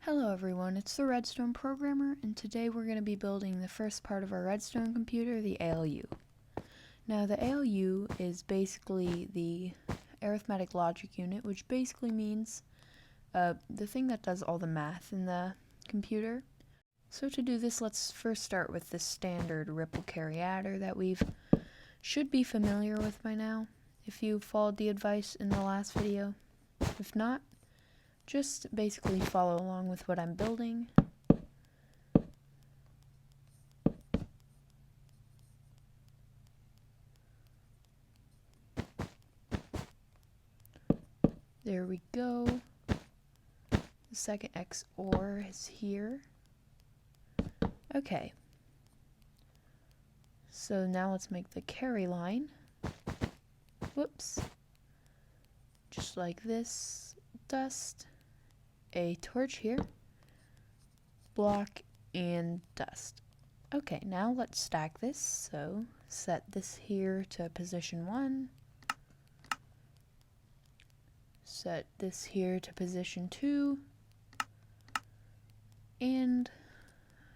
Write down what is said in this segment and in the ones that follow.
Hello everyone, it's the Redstone programmer, and today we're going to be building the first part of our Redstone computer, the ALU. Now the ALU is basically the arithmetic logic unit, which basically means the thing that does all the math in the computer. So to do this, let's first start with the standard ripple carry adder that we've should be familiar with by now, if you followed the advice in the last video. If not, just basically follow along with what I'm building. There we go. The second XOR is here. Okay. So now let's make the carry line. Whoops. Just like this. Dust. A torch here, block, and dust. Okay, now let's stack this. So set this here to position 1, set this here to position 2, and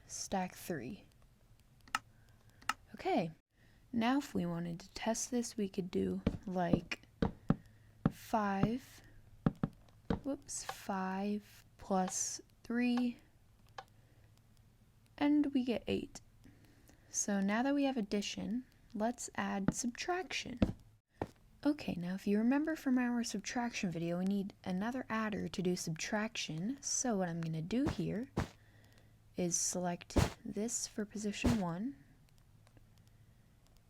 stack 3. Okay, now if we wanted to test this, we could do like 5 plus 3, and we get 8. So now that we have addition, let's add subtraction. Okay, now if you remember from our subtraction video, we need another adder to do subtraction. So what I'm going to do here is select this for position 1,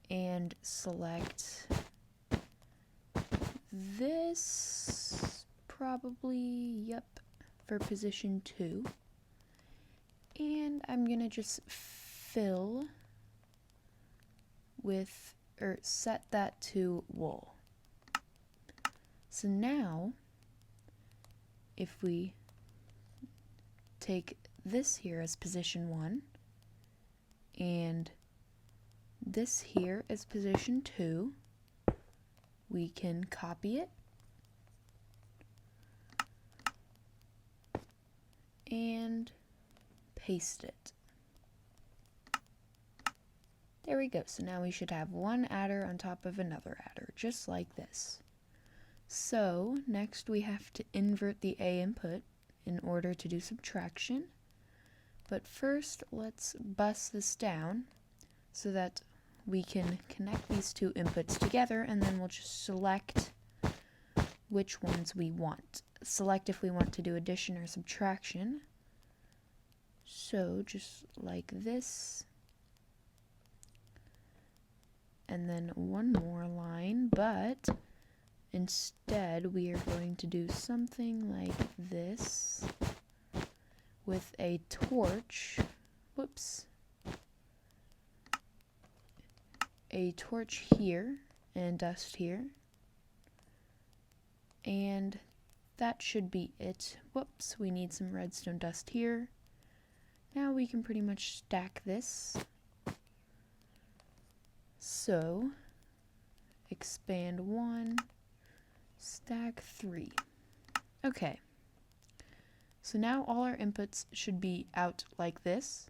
and select this probably, for position 2. And I'm gonna just fill with, or set that to wool. So now, if we take this here as position 1, and this here as position 2, we can copy it and paste it. There we go. So now we should have one adder on top of another adder, just like this. So next we have to invert the A input in order to do subtraction. But first let's bust this down so that we can connect these two inputs together, and then we'll just select which ones we want. Select if we want to do addition or subtraction. So just like this. And then one more line, but instead we are going to do something like this with a torch. Whoops. A torch here and dust here. And that should be it. Whoops, we need some redstone dust here. Now we can pretty much stack this. So, expand 1, stack 3. Okay. So now all our inputs should be out like this.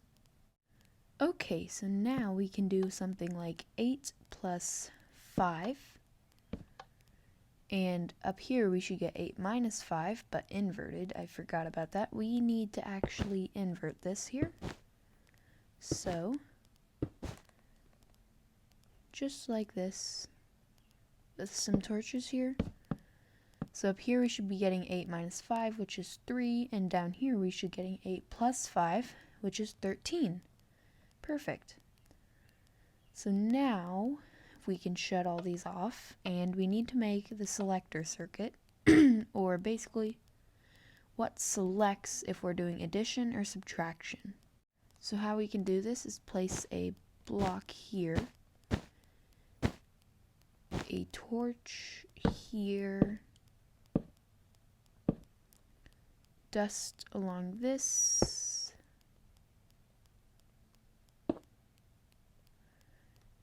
Okay, so now we can do something like 8 plus 5. And up here we should get 8 minus 5, but inverted. I forgot about that. We need to actually invert this here. So, just like this, with some torches here. So up here we should be getting 8 minus 5, which is 3, and down here we should be getting 8 plus 5, which is 13. Perfect. So now we can shut all these off, and we need to make the selector circuit, or basically what selects if we're doing addition or subtraction. So how we can do this is place a block here, a torch here, dust along this,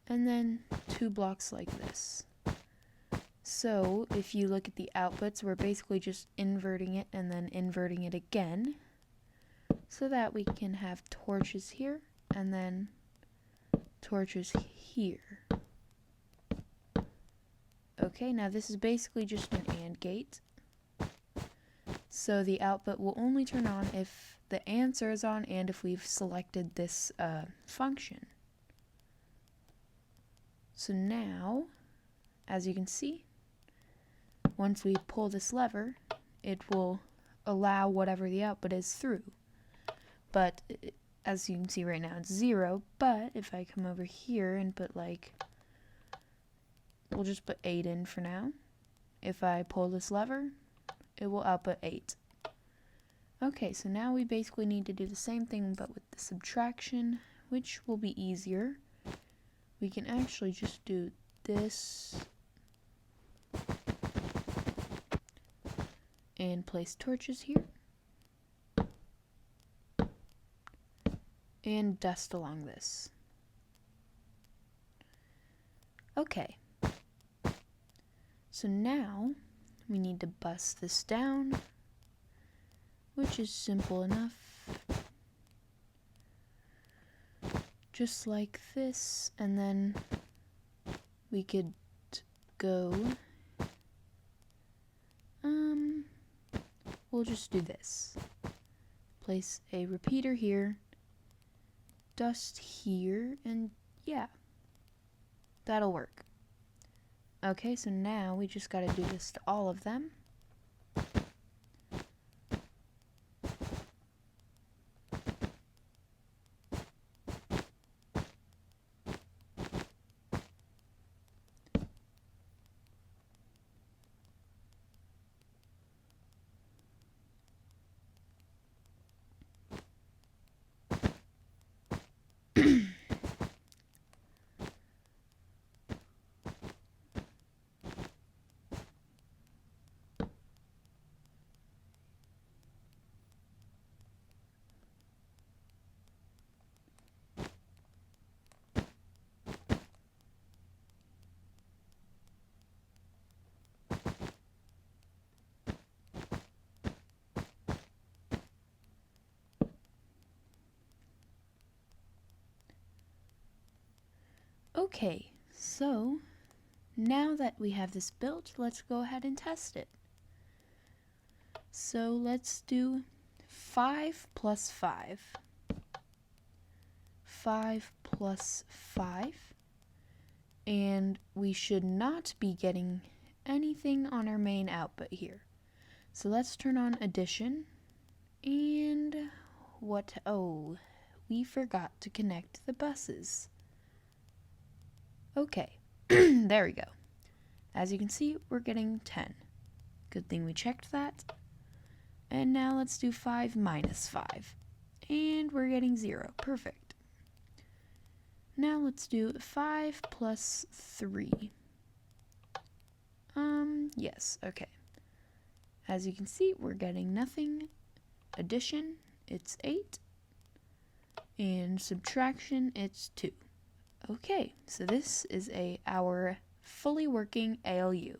and then 2 blocks like this. So if you look at the outputs, we're basically just inverting it and then inverting it again. so that we can have torches here and then torches here. Okay, now this is basically just an AND gate. So the output will only turn on if the answer is on and if we've selected this function. So now, as you can see, once we pull this lever, it will allow whatever the output is through. But as you can see right now, it's 0, but if I come over here and put we'll just put 8 in for now. If I pull this lever, it will output 8. Okay, so now we basically need to do the same thing but with the subtraction, which will be easier. We can actually just do this and place torches here and dust along this. Okay, so now we need to bust this down, which is simple enough. Just like this, and then we could go, we'll just do this. Place a repeater here, dust here, and yeah, that'll work. Okay, so now we just gotta do this to all of them. Okay, so now that we have this built, let's go ahead and test it. So let's do 5 plus 5. 5 plus 5. And we should not be getting anything on our main output here. So let's turn on addition. And oh, we forgot to connect the buses. Okay, there we go. As you can see, we're getting 10. Good thing we checked that. And now let's do 5 minus 5. And we're getting 0. Perfect. Now let's do 5 plus 3. Yes, okay. As you can see, we're getting nothing. Addition, it's 8. And subtraction, it's 2. Okay, so this is our fully working ALU.